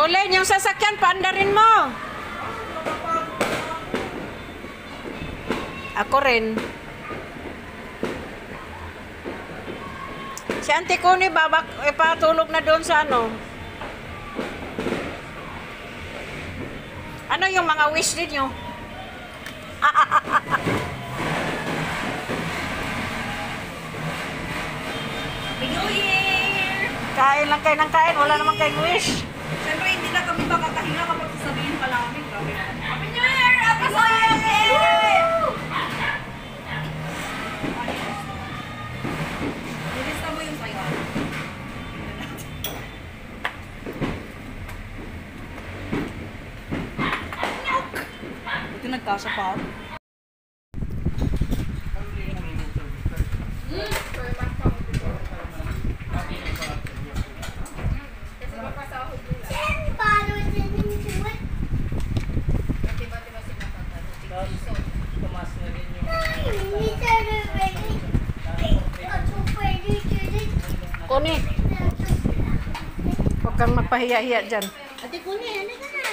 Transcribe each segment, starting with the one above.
Colin, yung sasakyan, paandarin mo. Ako rin. Si Auntie Connie, ipatulog na doon sa ano. Ano yung mga wish ninyo? Happy New Year! Kain lang kayo ng kain, wala namang kayong wish. Siyempre, hindi na kami makakahinga kapag sasabihin pa lang kami. Happy New Year! Happy New Year! Nilista mo yung sayo. Ito nagkasa pa ako. Connie, huwag kang magpahiya-hiya dyan. Ate Connie, ano ka na?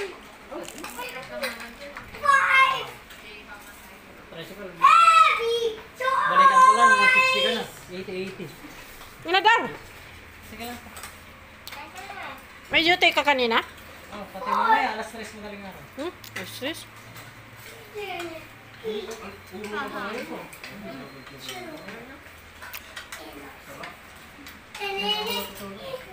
Balikan ko lang, 160 ka na. 80-80. Inadar, Sige lang. may duty ka kanina? Oh, pati mamaya, alas 3 madaling araw. Sis? Ulo ka pa rin ko. And then